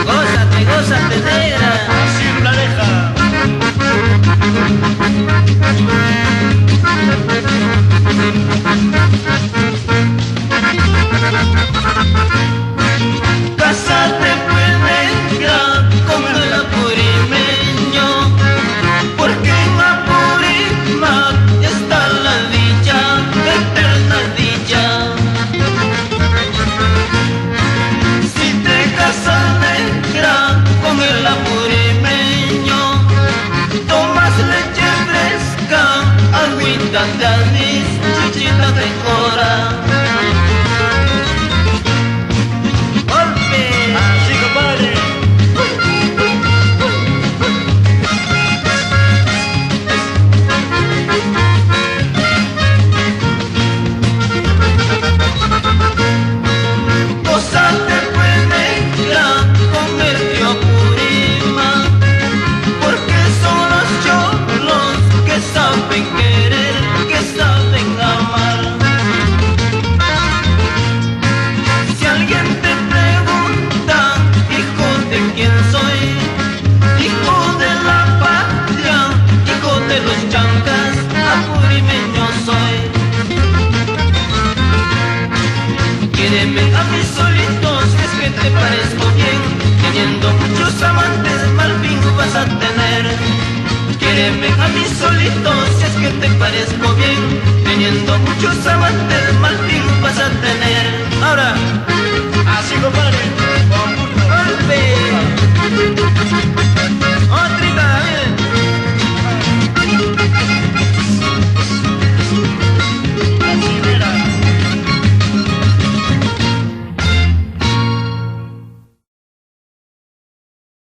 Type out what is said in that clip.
Gózate, gózate, negra. Así la deja. Cásate pues, negra, con el apurimeño, porque en Apurímac está la dicha, eterna dicha. Si te casas, negra, con el apurimeño, tomas leche fresca, agüita de anís, chichita de cora. Así, compadre. Gózate pues, negra, con el tío Apurímac, porque son los cholos que saben querer, que saben amar. Si alguien te pregunta, hijo de quién soy, hijo de la patria, hijo de los chancas, apurimeño soy. Quiéreme a mí solito, si es que te parezco bien, teniendo muchos amantes, mal fin vas a tener. Quiéreme a mí solito, si es que te parezco bien, teniendo muchos amantes, mal fin